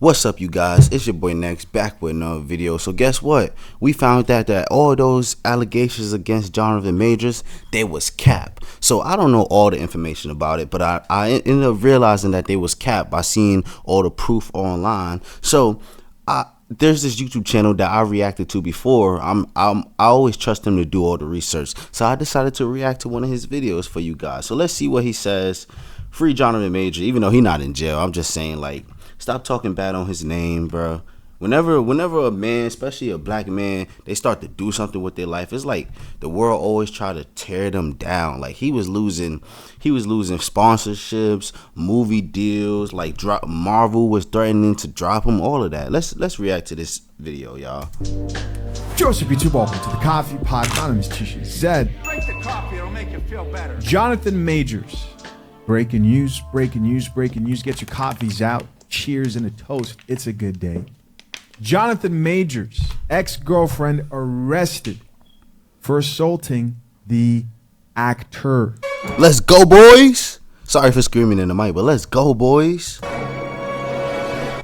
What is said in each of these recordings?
What's up, you guys? It's your boy Next, back with another video. So guess what? We found that all those allegations against Jonathan Majors, they was cap. So I don't know all the information about it, but I ended up realizing that they was cap by seeing all the proof online. So there's this YouTube channel that I reacted to before. I always trust him to do all the research. So I decided to react to one of his videos for you guys. So let's see what he says. Free Jonathan Majors, even though he's not in jail. I'm just saying, like, stop talking bad on his name, bro. Whenever a man, especially a black man, they start to do something with their life, it's like the world always try to tear them down. Like he was losing sponsorships, movie deals, like Marvel was threatening to drop him, all of that. Let's react to this video, y'all. Joseph YouTube, welcome to the Coffee Pod. My name is Tisha Zed. Drink the coffee, it'll make you feel better. Jonathan Majors. Breaking news, breaking news, breaking news. Get your coffees out. Cheers and a toast. It's a good day. Jonathan Majors, ex-girlfriend arrested for assaulting the actor. Let's go, boys. Sorry for screaming in the mic, but let's go, boys.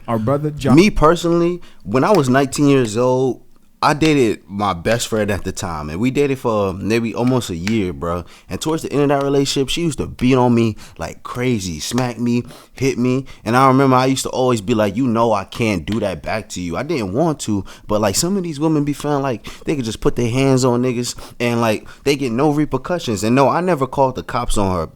Our brother John. Me personally, when I was 19 years old, I dated my best friend at the time, and we dated for maybe almost a year, bro. And towards the end of that relationship, she used to beat on me like crazy, smack me, hit me. And I remember I used to always be like, you know, I can't do that back to you. I didn't want to, but like some of these women be feeling like they could just put their hands on niggas and like they get no repercussions. And no, I never called the cops on her.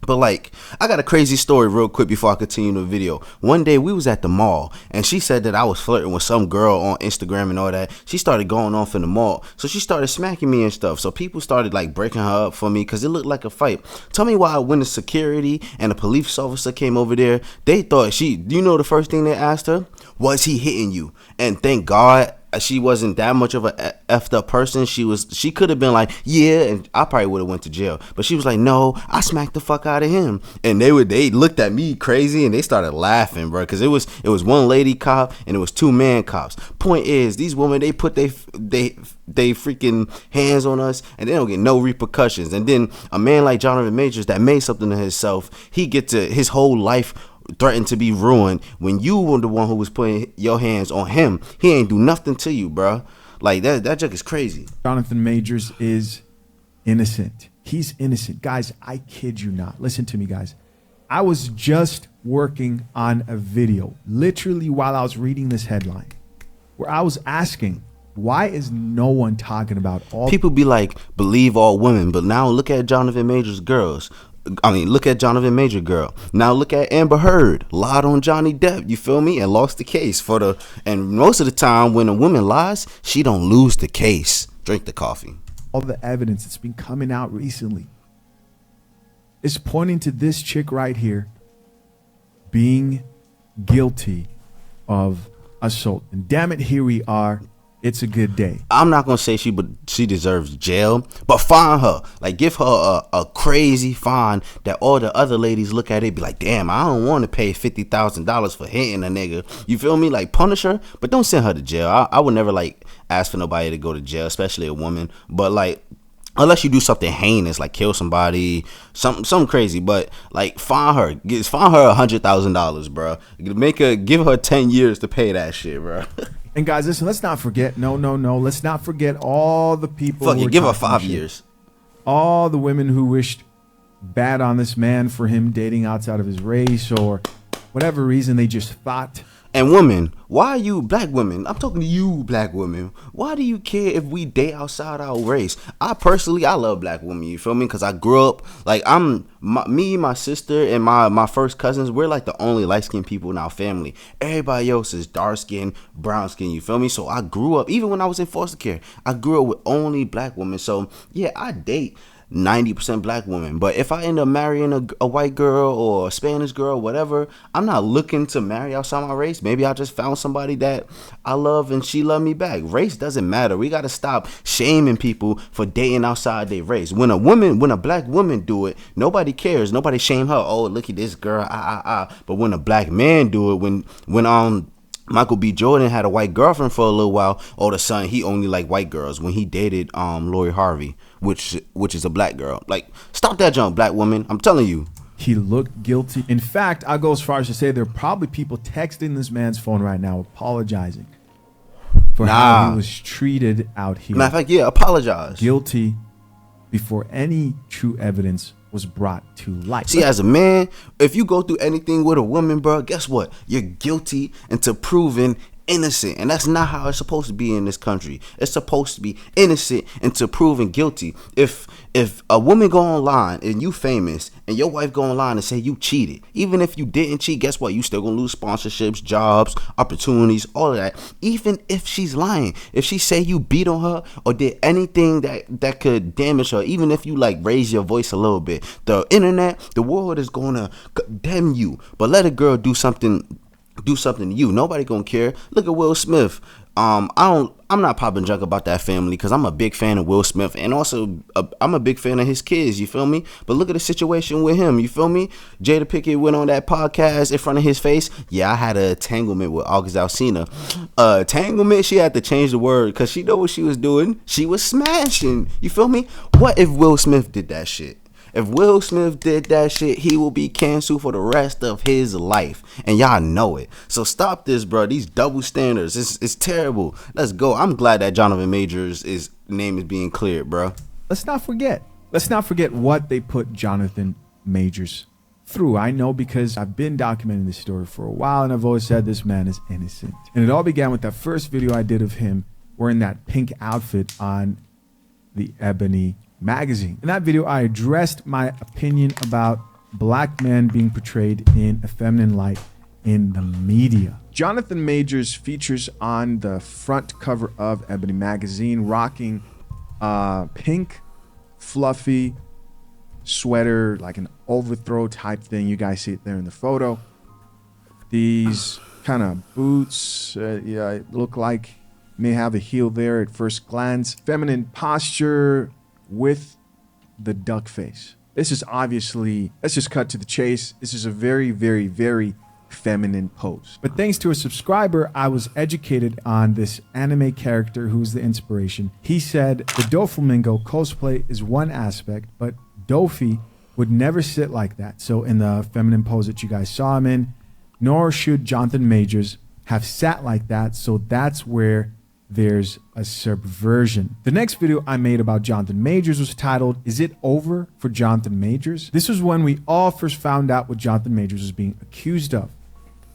But like, I got a crazy story real quick before I continue the video. One day we was at the mall and she said that I was flirting with some girl on Instagram and all that. She started going off in the mall. So she started smacking me and stuff. So people started like breaking her up for me because it looked like a fight. Tell me why when the security and the police officer came over there, they thought you know the first thing they asked her? Was he hitting you? And thank God she wasn't that much of a effed up person. She could have been like, yeah, and I probably would have went to jail. But she was like, no, I smacked the fuck out of him. And they looked at me crazy and they started laughing, bro, because it was one lady cop and it was two man cops. Point is, these women, they put they freaking hands on us and they don't get no repercussions. And then a man like Jonathan Majors that made something of himself, he gets his whole life threatened to be ruined when you were the one who was putting your hands on him. He ain't do nothing to you, bro. Like that joke is crazy. Jonathan Majors is innocent. He's innocent. Guys, I kid you not. Listen to me, guys. I was just working on a video, literally while I was reading this headline, where I was asking, why is no one talking about all people be like, believe all women, but now look at Jonathan Majors girls. Look at Jonathan Major girl. Now look at Amber Heard. Lied on Johnny Depp, you feel me? And lost the case and most of the time when a woman lies, she don't lose the case. Drink the coffee. All the evidence that's been coming out recently is pointing to this chick right here being guilty of assault. And damn it, here we are. It's a good day. I'm not gonna say she deserves jail, but fine her. Like give her a crazy fine that all the other ladies look at it be like, damn, I don't want to pay $50,000 for hitting a nigga. You feel me? Like punish her, but don't send her to jail. I would never like ask for nobody to go to jail, especially a woman. But like, unless you do something heinous like kill somebody, something crazy, but like fine her $100,000, bro. Give her 10 years to pay that shit, bro. And guys, listen, let's not forget, no, let's not forget all the people. Fuck it, give her 5 years. All the women who wished bad on this man for him dating outside of his race or whatever reason they just thought. And women, why are you, black women, I'm talking to you black women, why do you care if we date outside our race? I love black women, you feel me? Because I grew up, like me, my sister, and my first cousins, we're like the only light-skinned people in our family. Everybody else is dark-skinned, brown-skinned, you feel me? So I grew up, even when I was in foster care, I grew up with only black women. So yeah, I date 90% black women, but if I end up marrying a white girl or a Spanish girl, whatever, I'm not looking to marry outside my race. Maybe I just found somebody that I love and she loved me back. Race doesn't matter. We got to stop shaming people for dating outside their race. When a black woman do it, nobody cares. Nobody shame her. Oh, look at this girl. But when a black man do it, when Michael B. Jordan had a white girlfriend for a little while, all of a sudden he only liked white girls when he dated Lori Harvey, which is a black girl. Like, stop that junk, black woman. I'm telling you. he looked guilty. In fact, I go as far as to say there are probably people texting this man's phone right now apologizing for how he was treated out here. Matter of fact, yeah, apologize. Guilty before any true evidence was brought to light. See, as a man, if you go through anything with a woman, bro, guess what? You're guilty until proven innocent. And that's not how it's supposed to be in this country. It's supposed to be innocent until proven guilty. If a woman go online and you famous and your wife go online and say you cheated, even if you didn't cheat, guess what? You still gonna lose sponsorships, jobs, opportunities, all of that. Even if she's lying, if she say you beat on her or did anything that could damage her, even if you like raise your voice a little bit, the internet, the world is gonna condemn you. But let a girl do something to you, nobody gonna care. Look at Will Smith. I'm not popping junk about that family because I'm a big fan of Will Smith, and also I'm a big fan of his kids, you feel me? But look at the situation with him, you feel me? Jada Pinkett went on that podcast in front of his face. Yeah, I had a entanglement with August Alsina. Entanglement, she had to change the word because she know what she was doing. She was smashing, you feel me? What if Will Smith did that shit? If Will Smith did that shit, he will be canceled for the rest of his life. And y'all know it. So stop this, bro. These double standards. It's terrible. Let's go. I'm glad that Jonathan Majors' name is being cleared, bro. Let's not forget what they put Jonathan Majors through. I know because I've been documenting this story for a while, and I've always said this man is innocent. And it all began with that first video I did of him wearing that pink outfit on the Ebony magazine. In that video, I addressed my opinion about black men being portrayed in a feminine light in the media. Jonathan Majors features on the front cover of Ebony magazine rocking a pink, fluffy sweater, like an overthrow type thing. You guys see it there in the photo. These kind of boots, look like may have a heel there at first glance. Feminine posture with the duck face. This is obviously, let's just cut to the chase. This is a very, very, very feminine pose. But thanks to a subscriber, I was educated on this anime character who's the inspiration. He said the Doflamingo cosplay is one aspect, but Dofi would never sit like that. So in the feminine pose that you guys saw him in, nor should Jonathan Majors have sat like that. So that's where there's a subversion. The next video I made about Jonathan Majors was titled, "Is it over for Jonathan Majors?" This was when we all first found out what Jonathan Majors was being accused of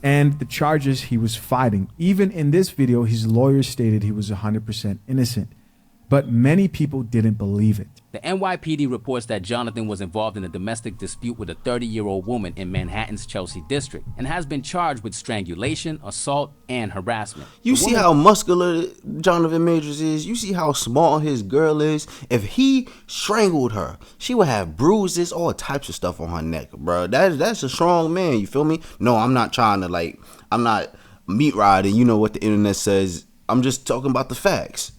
and the charges he was fighting. Even in this video, his lawyer stated he was 100% innocent, but many people didn't believe it. The NYPD reports that Jonathan was involved in a domestic dispute with a 30-year-old woman in Manhattan's Chelsea district and has been charged with strangulation, assault, and harassment. You see how muscular Jonathan Majors is? You see how small his girl is? If he strangled her, she would have bruises, all types of stuff on her neck, bro. That's a strong man, you feel me? No, I'm not trying to I'm not meat riding, you know what the internet says. I'm just talking about the facts.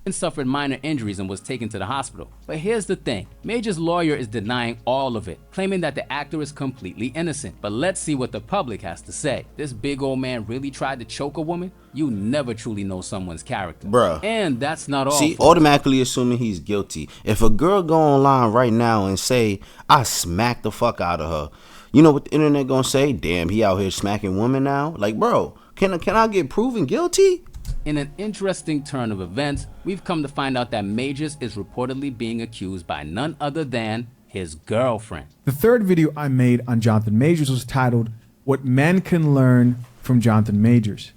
Suffered minor injuries and was taken to the hospital. But here's the thing, Majors' lawyer is denying all of it, claiming that the actor is completely innocent. But let's see what the public has to say. This big old man really tried to choke a woman? You never truly know someone's character. Bruh. And that's not all. See, automatically assuming he's guilty. If a girl go online right now and say, I smacked the fuck out of her, you know what the internet gonna say? Damn, he out here smacking women now? Like, bro, can I get proven guilty? In an interesting turn of events, we've come to find out that Majors is reportedly being accused by none other than his girlfriend. The third video I made on Jonathan Majors was titled, "What Men Can Learn from Jonathan Majors."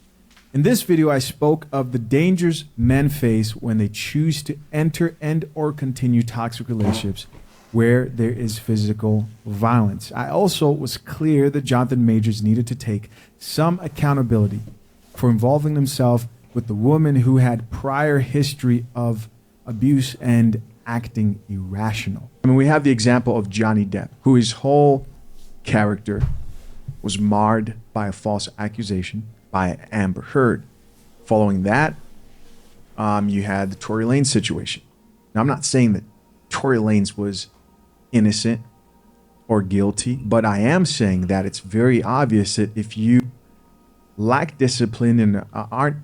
In this video, I spoke of the dangers men face when they choose to enter and or continue toxic relationships where there is physical violence. I also was clear that Jonathan Majors needed to take some accountability for involving himself with the woman who had prior history of abuse and acting irrational. I mean, we have the example of Johnny Depp, who his whole character was marred by a false accusation by Amber Heard. Following that, you had the Tory Lanez situation. Now, I'm not saying that Tory Lanez was innocent or guilty, but I am saying that it's very obvious that if you lack discipline and aren't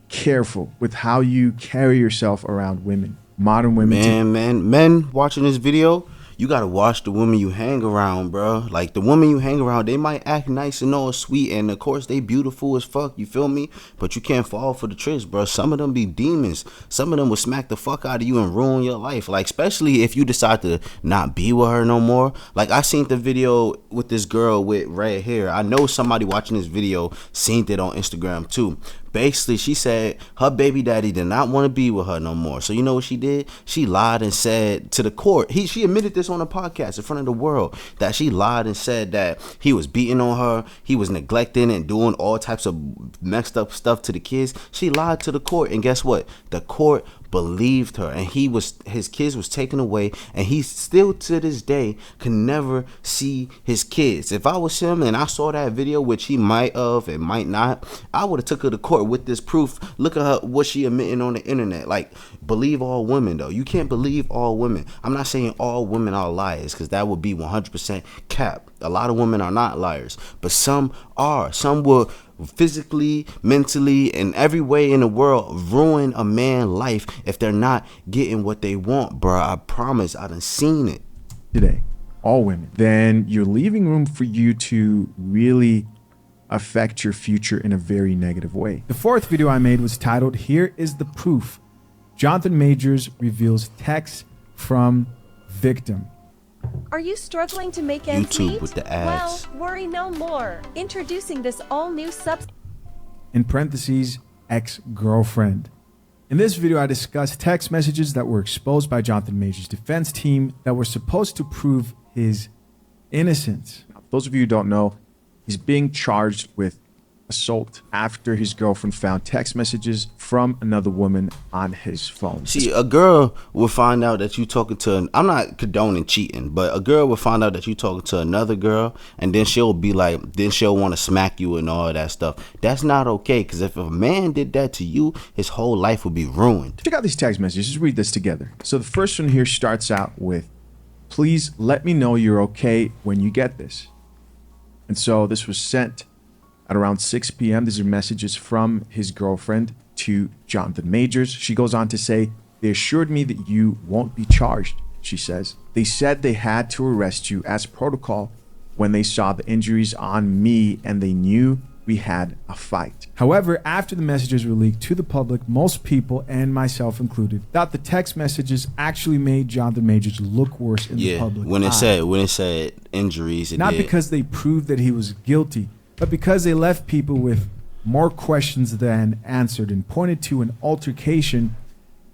careful with how you carry yourself around women, modern women. Men watching this video, you gotta watch the women you hang around, bro. Like, the women you hang around, they might act nice and all sweet, and of course they beautiful as fuck, you feel me? But you can't fall for the tricks, bro. Some of them be demons. Some of them will smack the fuck out of you and ruin your life. Like, especially if you decide to not be with her no more. Like, I seen the video with this girl with red hair. I know somebody watching this video seen it on Instagram too. Basically, she said her baby daddy did not want to be with her no more. So you know what she did? She lied and said to the court. She admitted this on a podcast in front of the world, that she lied and said that he was beating on her, he was neglecting and doing all types of messed up stuff to the kids. She lied to the court, and guess what? The court believed her, and his kids was taken away, and he still to this day can never see his kids. If I was him and I saw that video, which he might have and might not, I would have took her to court with this proof. Look at her, what she admitting on the internet. Like, believe all women though. You can't believe all women. I'm not saying all women are liars, because that would be 100% cap. A lot of women are not liars, but some are. Some will physically, mentally, in every way in the world ruin a man's life if they're not getting what they want, bro. I promise, I done seen it. Today, all women, then you're leaving room for you to really affect your future in a very negative way. The fourth video I made was titled, "Here is the Proof." Jonathan Majors reveals text from victim. Are you struggling to make ends YouTube meet? with the ads. Well, worry no more. Introducing this all-new In parentheses, ex-girlfriend. In this video, I discussed text messages that were exposed by Jonathan Majors' defense team that were supposed to prove his innocence. Now, for those of you who don't know, he's being charged with assault after his girlfriend found text messages from another woman on his phone. See, a girl will find out that you talking to, I'm not condoning cheating, but a girl will find out that you talking to another girl, and then she'll be like, then she'll want to smack you and all that stuff. That's not okay, because if a man did that to you, his whole life would be ruined. Check out these text messages. Just read this together. So the first one here starts out with, "Please let me know you're okay when you get this." And so this was sent at around 6 p.m. These are messages from his girlfriend to Jonathan Majors. She goes on to say, "They assured me that you won't be charged," she says. "They said they had to arrest you as protocol when they saw the injuries on me and they knew we had a fight." However, after the messages were leaked to the public, most people, and myself included, thought the text messages actually made Jonathan Majors look worse in the public when it eye. said injuries, it Not did. because they proved that he was guilty, but because they left people with more questions than answered and pointed to an altercation,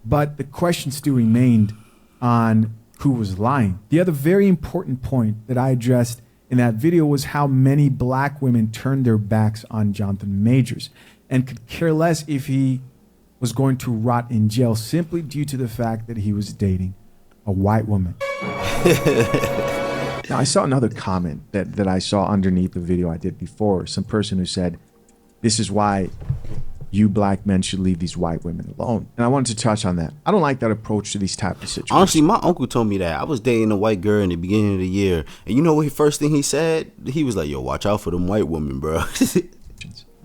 but the question still remained on who was lying. The other very important point that I addressed in that video was how many black women turned their backs on Jonathan Majors and could care less if he was going to rot in jail simply due to the fact that he was dating a white woman. Now, I saw another comment that I saw underneath the video I did before. Some person who said, "This is why you black men should leave these white women alone." And I wanted to touch on that. I don't like that approach to these type of situations. Honestly, my uncle told me that. I was dating a white girl in the beginning of the year, and you know what? First thing he said, he was like, "Yo, watch out for them white women, bro."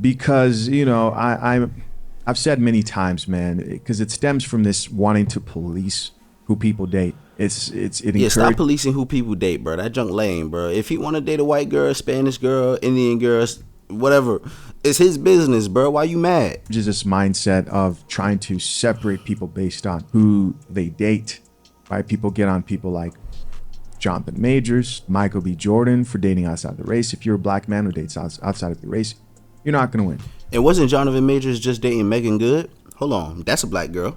Because, you know, I've said many times, man, because it stems from this wanting to police who people date. Yeah, stop policing who people date, bro. That junk lame, bro. If he want to date a white girl, Spanish girl, Indian girl, whatever, it's his business, bro. Why you mad? Just this mindset of trying to separate people based on who they date, right? People get on people like Jonathan Majors, Michael B. Jordan for dating outside the race. If you're a black man who dates outside of the race, you're not going to win. And wasn't Jonathan Majors just dating Megan Good? Hold on, that's a black girl.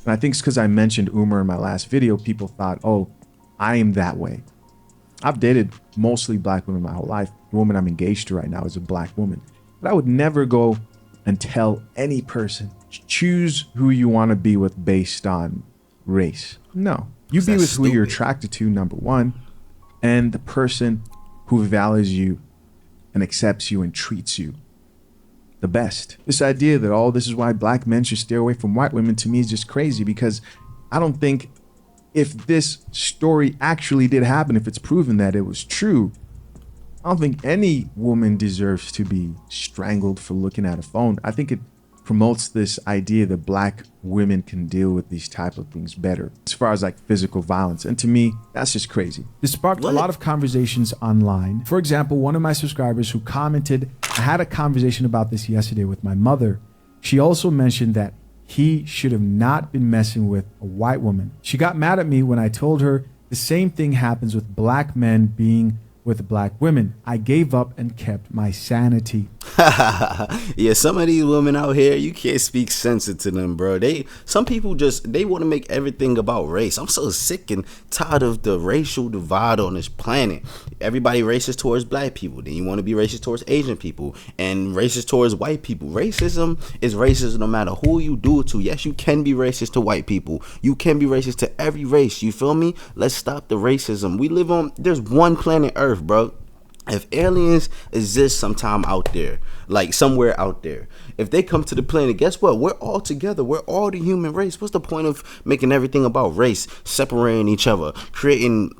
And I think it's because I mentioned Umar in my last video. People thought, oh, I am that way. I've dated mostly black women my whole life. The woman I'm engaged to right now is a black woman. But I would never go and tell any person, choose who you want to be with based on race. No. You be with who you're attracted to, number one, and the person who values you and accepts you and treats you the best. This idea that, oh, this is why black men should stay away from white women, to me is just crazy, because I don't think, if this story actually did happen, if it's proven that it was true, I don't think any woman deserves to be strangled for looking at a phone. I think it promotes this idea that black women can deal with these type of things better as far as like physical violence. And to me, that's just crazy. This sparked a lot of conversations online. For example, one of my subscribers who commented, I had a conversation about this yesterday with my mother. She also mentioned that he should have not been messing with a white woman. She got mad at me when I told her the same thing happens with black men being with black women. I gave up and kept my sanity. Yeah, some of these women out here, you can't speak sense into them, bro. Some people they want to make everything about race. I'm so sick and tired of the racial divide on this planet. Everybody racist towards black people, then you want to be racist towards Asian people and racist towards white people. Racism is racism no matter who you do it to. Yes, you can be racist to white people. You can be racist to every race. You feel me? Let's stop the racism. There's one planet Earth, bro. If aliens exist sometime out there, like somewhere out there, if they come to the planet, guess what? We're all together. We're all the human race. What's the point of making everything about race, separating each other, contributing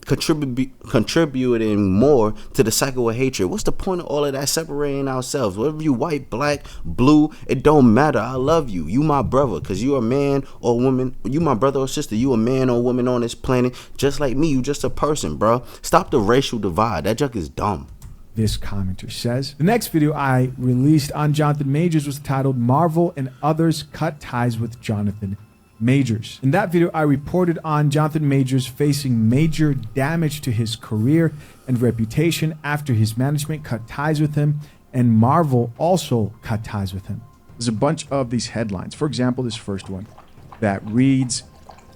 more to the cycle of hatred? What's the point of all of that, separating ourselves? Whether you white, black, blue, it don't matter. I love you. You my brother, because you a man or woman. You my brother or sister. You a man or woman on this planet, just like me. You just a person, bro. Stop the racial divide. That junk is dumb. This commenter says. The next video I released on Jonathan Majors was titled Marvel and Others Cut Ties with Jonathan Majors. In that video, I reported on Jonathan Majors facing major damage to his career and reputation after his management cut ties with him, and Marvel also cut ties with him. There's a bunch of these headlines. For example, this first one that reads,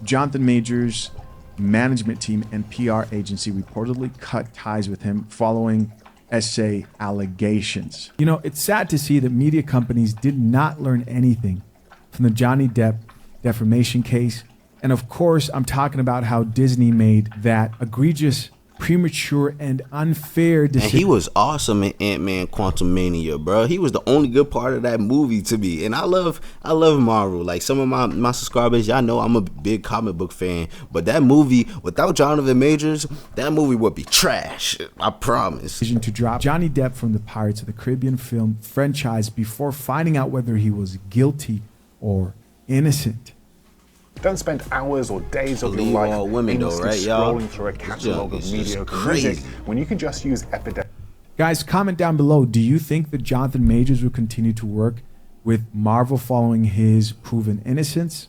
Jonathan Majors' management team and PR agency reportedly cut ties with him following essay allegations. You know, it's sad to see that media companies did not learn anything from the Johnny Depp defamation case. And of course, I'm talking about how Disney made that egregious, premature, and unfair decision. And he was awesome in Ant-Man Quantumania, bro. He was the only good part of that movie to me. And I love Marvel. Like some of my subscribers, y'all know I'm a big comic book fan. But that movie, without Jonathan Majors, that movie would be trash. I promise. To drop Johnny Depp from the Pirates of the Caribbean film franchise before finding out whether he was guilty or innocent. Don't spend hours or days of your Believe life all women though, right, y'all? scrolling through a catalog of It's just mediocre crazy. music when you can just use Epidemic. Guys, comment down below. Do you think that Jonathan Majors will continue to work with Marvel following his proven innocence?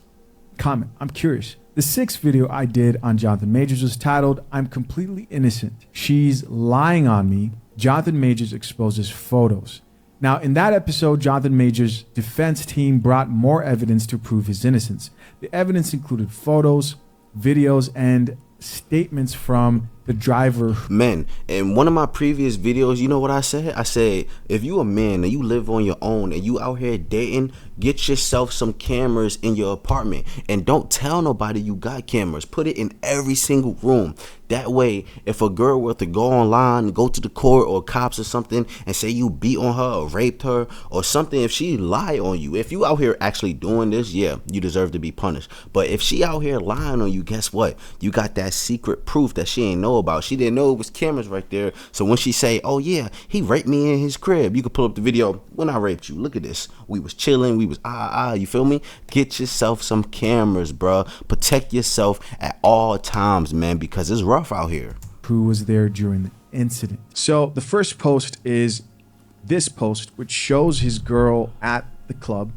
Comment. I'm curious. The sixth video I did on Jonathan Majors was titled, I'm Completely Innocent. She's Lying on Me. Jonathan Majors exposes photos. Now, in that episode, Jonathan Majors' defense team brought more evidence to prove his innocence. The evidence included photos, videos, and statements from the driver. Man, in one of my previous videos, you know what I said? I said, if you a man and you live on your own and you out here dating, get yourself some cameras in your apartment and don't tell nobody you got cameras. Put it in every single room. That way, if a girl were to go online, go to the court or cops or something and say you beat on her or raped her or something, if she lie on you, if you out here actually doing this, yeah, you deserve to be punished. But if she out here lying on you, guess what? You got that secret proof that she ain't know about. She didn't know it was cameras right there. So when she say, oh yeah, he raped me in his crib, you can pull up the video when I raped you. Look at this. We was chilling. We was you feel me? Get yourself some cameras, bruh. Protect yourself at all times, man, because it's rough out here. Who was there during the incident? So the first post is this post, which shows his girl at the club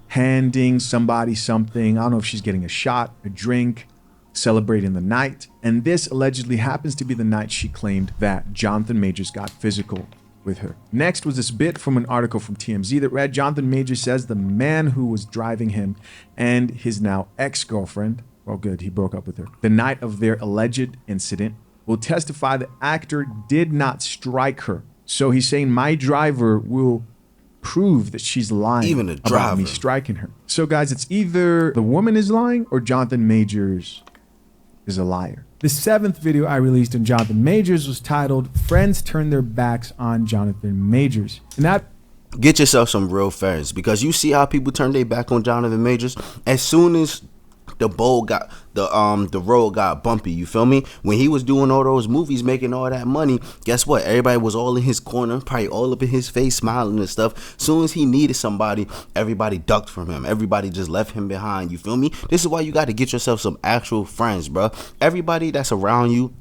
handing somebody something. I don't know if she's getting a shot, a drink, celebrating the night. And this allegedly happens to be the night she claimed that Jonathan Majors got physical with her. Next was this bit from an article from TMZ that read, Jonathan Majors says the man who was driving him and his now ex-girlfriend, well, good, he broke up with her, the night of their alleged incident, will testify the actor did not strike her. So he's saying my driver will prove that she's lying Even the driver. about me striking her. So guys, it's either the woman is lying or Jonathan Majors is a liar. The seventh video I released on Jonathan Majors was titled Friends Turn Their Backs on Jonathan Majors. And that Get yourself some real friends, because you see how people turn their back on Jonathan Majors. As soon as the road got bumpy. You feel me? When he was doing all those movies, making all that money, guess what? Everybody was all in his corner, probably all up in his face, smiling and stuff. Soon as he needed somebody, everybody ducked from him. Everybody just left him behind. You feel me? This is why you got to get yourself some actual friends, bro. Everybody that's around you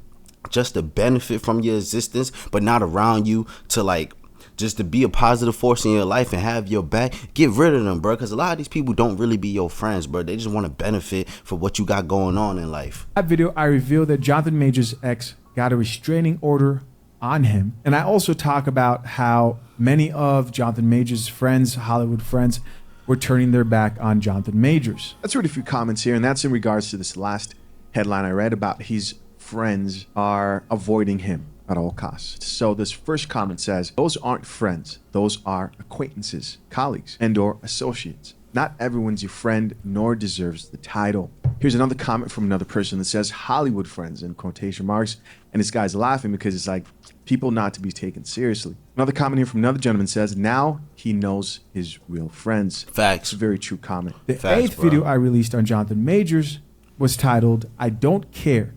just to benefit from your existence, but not around you to like just to be a positive force in your life and have your back. Get rid of them, bro, because a lot of these people don't really be your friends, bro. They just want to benefit for what you got going on in life. That video, I revealed that Jonathan Majors' ex got a restraining order on him, and I also talk about how many of Jonathan Majors' friends, Hollywood friends, were turning their back on Jonathan Majors. Let's read a few comments here, and that's in regards to this last headline I read about his friends are avoiding him at all costs. So this first comment says, those aren't friends. Those are acquaintances, colleagues, and or associates. Not everyone's your friend, nor deserves the title. Here's another comment from another person that says Hollywood friends in quotation marks. And this guy's laughing because it's like people not to be taken seriously. Another comment here from another gentleman says, now he knows his real friends. Facts. It's a very true comment. The Facts, eighth bro. video I released on Jonathan Majors was titled, I Don't Care.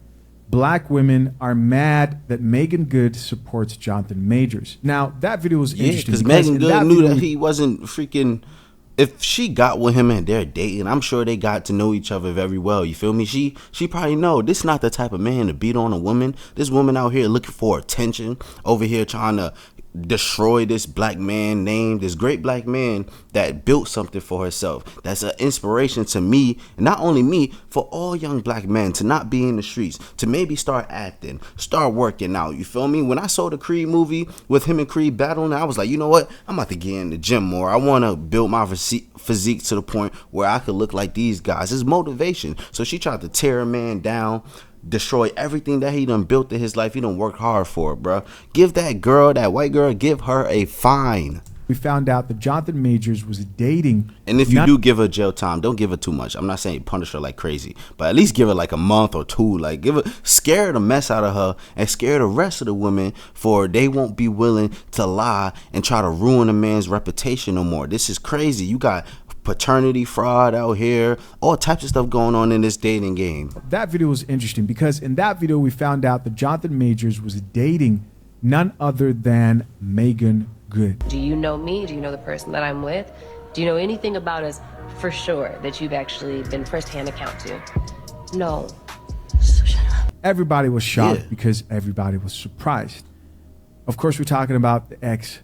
Black women are mad that Megan Good supports Jonathan Majors. Now, that video was Yeah, interesting. because Megan in Good knew video that he wasn't freaking. If she got with him and they're dating, I'm sure they got to know each other very well. You feel me? She probably know this is not the type of man to beat on a woman. This woman out here looking for attention, over here trying to destroy this black man name, this great black man that built something for herself. That's an inspiration to me, and not only me, for all young black men to not be in the streets, to maybe start acting, start working out. You feel me? When I saw the Creed movie with him and Creed battling, I was like, you know what? I'm about to get in the gym more. I want to build my physique to the point where I could look like these guys. It's motivation. So she tried to tear a man down, destroy everything that he done built in his life. He done worked hard for it, bro. Give that girl, that white girl, give her a fine. we found out that Jonathan Majors was dating. And if you do give her jail time, don't give her too much. I'm not saying punish her like crazy, but at least give her like a month or two. Like scare the mess out of her and scare the rest of the women, for they won't be willing to lie and try to ruin a man's reputation no more. This is crazy. You got paternity fraud out here, all types of stuff going on in this dating game. That video was interesting because in that video we found out that Jonathan Majors was dating none other than Megan Good. Do you know me? Do you know the person that I'm with? Do you know anything about us for sure that you've actually been firsthand account to? No. So shut up. Everybody was shocked Yeah. because everybody was surprised. Of course, we're talking about the ex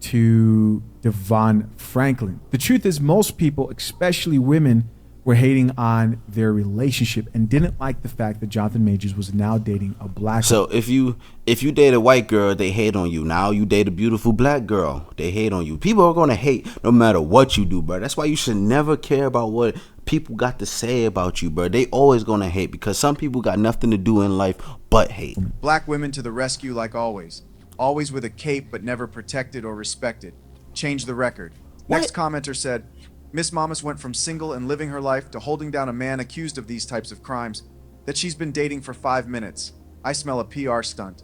to Devon Franklin. The truth is, most people, especially women, were hating on their relationship and didn't like the fact that Jonathan Majors was now dating a black So if you date a white girl, they hate on you. Now you date a beautiful black girl, they hate on you. People are gonna hate no matter what you do, bro. That's why you should never care about what people got to say about you, bro. They always gonna hate because some people got nothing to do in life but hate. Black women to the rescue like always. Always with a cape but never protected or respected. Change the record. Next commenter said, Miss Mamas went from single and living her life to holding down a man accused of these types of crimes that she's been dating for 5 minutes. I smell a PR stunt.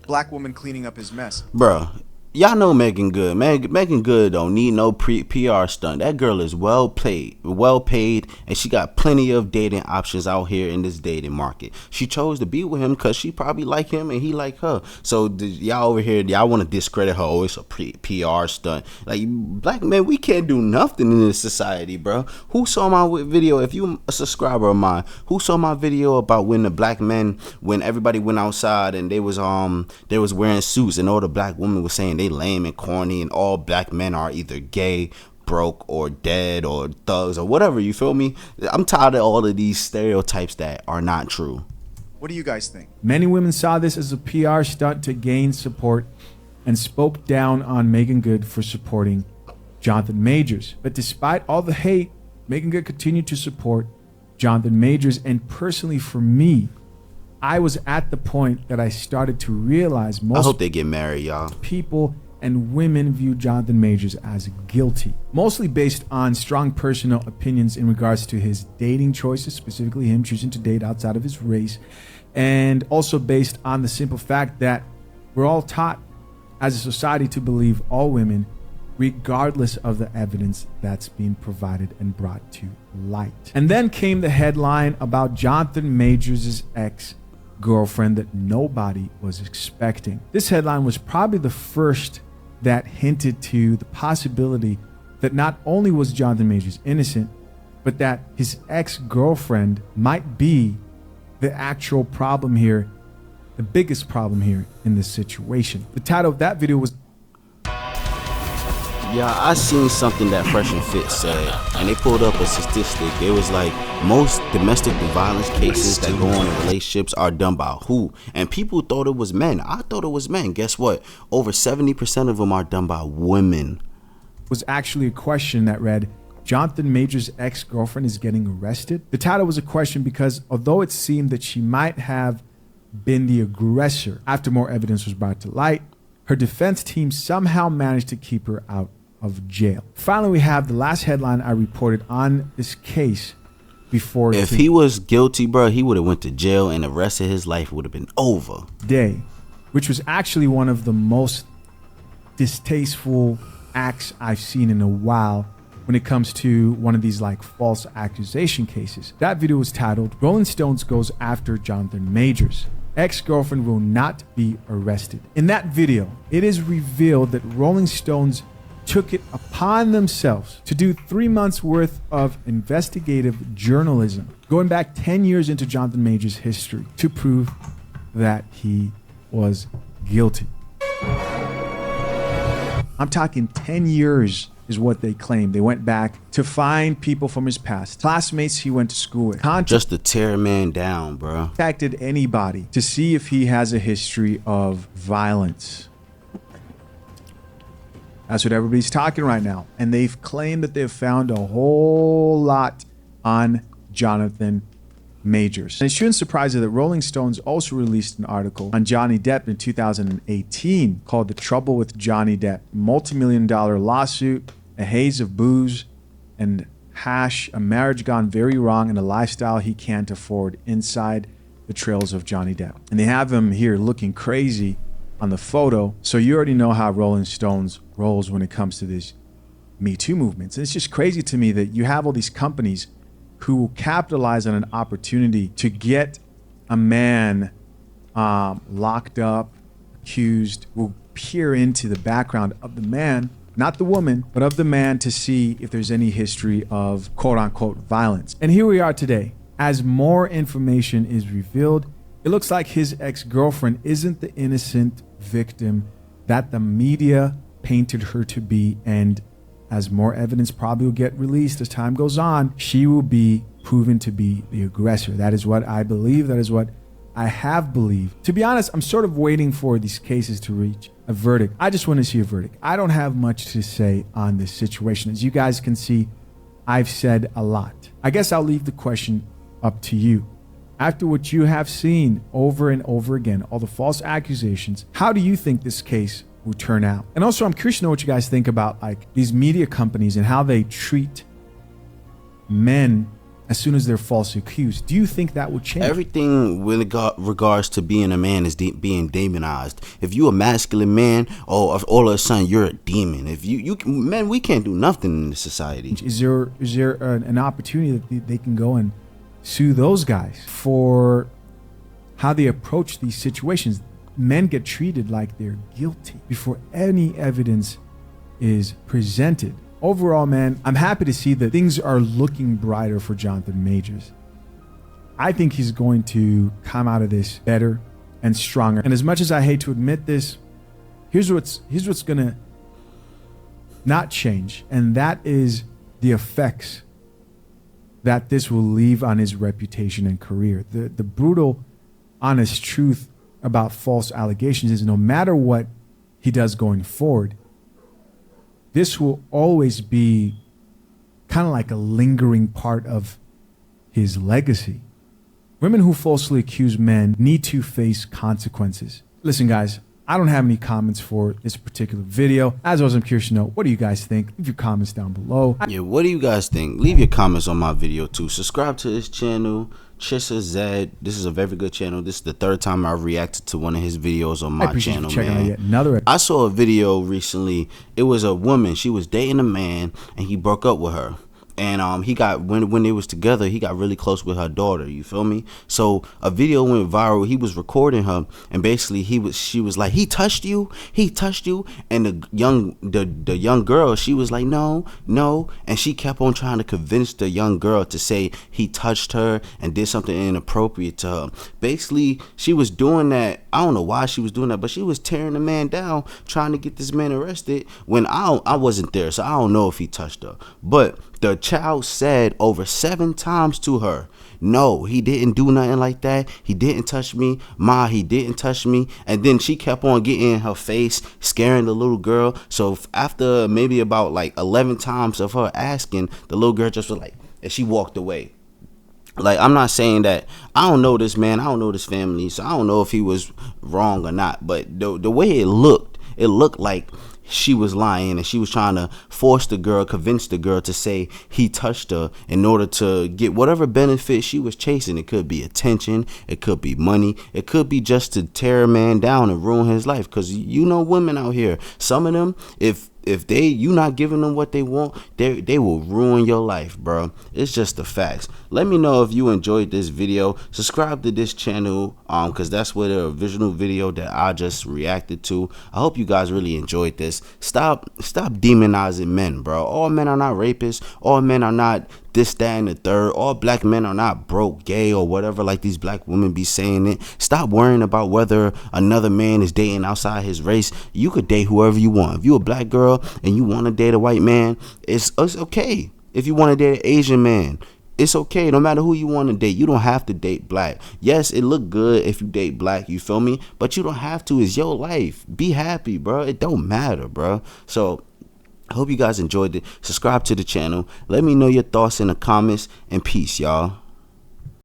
Black woman cleaning up his mess. Bro, y'all know Megan Good. Megan Good don't need no PR stunt. That girl is well paid, and she got plenty of dating options out here in this dating market. She chose to be with him because she probably like him and he like her. So y'all over here, y'all want to discredit her. Oh, it's a PR stunt. Like, black men, we can't do nothing in this society, bro. Who saw my video? If you a subscriber of mine, who saw my video about when the black men, when everybody went outside and they was wearing suits and all the black women was saying they lame and corny and all black men are either gay, broke, or dead, or thugs, or whatever, you feel me? I'm tired of all of these stereotypes that are not true. What do you guys think? Many women saw this as a PR stunt to gain support and spoke down on Megan Good for supporting Jonathan Majors. But despite all the hate, Megan Good continued to support Jonathan Majors. And personally for me, I was at the point that I started to realize I most hope they get married, y'all. people and women view Jonathan Majors as guilty, mostly based on strong personal opinions in regards to his dating choices, specifically him choosing to date outside of his race, and also based on the simple fact that we're all taught as a society to believe all women regardless of the evidence that's being provided and brought to light. And then came the headline about Jonathan Majors' ex-girlfriend that nobody was expecting. This headline was probably the first that hinted to the possibility that not only was Jonathan Majors innocent, but that his ex-girlfriend might be the actual problem here, the biggest problem here in this situation. The title of that video was... Yeah, I seen something that Fresh and Fit said, and they pulled up a statistic. It was like most domestic violence cases that go on in relationships are done by who? And people thought it was men. I thought it was men. Guess what? Over 70% of them are done by women. Was actually a question that read, Jonathan Majors' ex-girlfriend is getting arrested. The title was a question because although it seemed that she might have been the aggressor after more evidence was brought to light, her defense team somehow managed to keep her out of jail. Finally, we have the last headline I reported on this case before. If he was guilty, bro, he would have went to jail and the rest of his life would have been over. Day, which was actually one of the most distasteful acts I've seen in a while when it comes to one of these like false accusation cases. That video was titled, Rolling Stones Goes After Jonathan Majors. Ex-girlfriend will not be arrested. In that video, it is revealed that Rolling Stones took it upon themselves to do 3 months worth of investigative journalism, going back 10 years into Jonathan Majors' history to prove that he was guilty. I'm talking 10 years is what they claimed. They went back to find people from his past, classmates he went to school with. Just to tear a man down, bro. Contacted anybody to see if he has a history of violence. That's what everybody's talking right now. And they've claimed that they've found a whole lot on Jonathan Majors. And it shouldn't surprise you that Rolling Stones also released an article on Johnny Depp in 2018 called The Trouble with Johnny Depp. Multi-million-dollar lawsuit, a haze of booze and hash, a marriage gone very wrong, and a lifestyle he can't afford inside the trails of Johnny Depp. And they have him here looking crazy on the photo. So you already know how Rolling Stones rolls when it comes to these Me Too movements. And it's just crazy to me that you have all these companies who will capitalize on an opportunity to get a man locked up, accused, will peer into the background of the man, not the woman, but of the man to see if there's any history of quote unquote violence. And here we are today. As more information is revealed, it looks like his ex-girlfriend isn't the innocent victim that the media painted her to be, and as more evidence probably will get released as time goes on, she will be proven to be the aggressor. That is what I believe. That is what I have believed. To be honest, I'm sort of waiting for these cases to reach a verdict. I just want to see a verdict. I don't have much to say on this situation. As you guys can see, I've said a lot. I guess I'll leave the question up to you. After what you have seen over and over again, all the false accusations, how do you think this case will turn out? And also, I'm curious to know what you guys think about like these media companies and how they treat men as soon as they're falsely accused. Do you think that will change? Everything with regards to being a man is being demonized. If you a masculine man, all of a sudden you're a demon. If you men, we can't do nothing in this society. Is there an opportunity that they can go and sue those guys for how they approach these situations? Men get treated like they're guilty before any evidence is presented. Overall, man, I'm happy to see that things are looking brighter for Jonathan Majors. I think he's going to come out of this better and stronger. And as much as I hate to admit this, here's what's gonna not change, and that is the effects that this will leave on his reputation and career. The brutal, honest truth about false allegations is no matter what he does going forward, this will always be kind of like a lingering part of his legacy. Women who falsely accuse men need to face consequences. Listen, guys, I don't have any comments for this particular video. As always, I'm curious to know, what do you guys think? Leave your comments down below. Yeah, what do you guys think? Leave your comments on my video too. Subscribe to this channel. Trissa Zed. This is a very good channel. This is the third time I've reacted to one of his videos on I my appreciate channel, you checking out man. yet another. I saw a video recently. It was a woman. She was dating a man, and he broke up with her. And he got when they was together, he got really close with her daughter. You feel me? So a video went viral. He was recording her, and basically she was like, he touched you, and the young girl, she was like, no, and she kept on trying to convince the young girl to say he touched her and did something inappropriate to her. Basically, she was doing that. I don't know why she was doing that, but she was tearing the man down, trying to get this man arrested. When I wasn't there, so I don't know if he touched her, but the child said over 7 times to her, no, he didn't do nothing like that. He didn't touch me. Ma, he didn't touch me. And then she kept on getting in her face, scaring the little girl. So after maybe about like 11 times of her asking, the little girl just was like, and she walked away. Like, I'm not saying that, I don't know this man, I don't know this family, so I don't know if he was wrong or not. But the way it looked like she was lying, and she was trying to convince the girl to say he touched her in order to get whatever benefit she was chasing. It could be attention, it could be money, it could be just to tear a man down and ruin his life. Because you know women out here, some of them, if you not giving them what they want, they will ruin your life, bro. It's just the facts. Let me know if you enjoyed this video. Subscribe to this channel, because that's what a original video that I just reacted to. I hope you guys really enjoyed this. Stop demonizing men, bro. All men are not rapists. All men are not this, that, and the third. All black men are not broke, gay, or whatever like these black women be saying it. Stop worrying about whether another man is dating outside his race. You could date whoever you want. If you a black girl and you want to date a white man, it's okay. If you want to date an Asian man, it's okay. No matter who you want to date, you don't have to date black. Yes, it look good if you date black, you feel me? But you don't have to. It's your life. Be happy, bro. It don't matter, bro. So I hope you guys enjoyed it. Subscribe to the channel. Let me know your thoughts in the comments, and peace, y'all.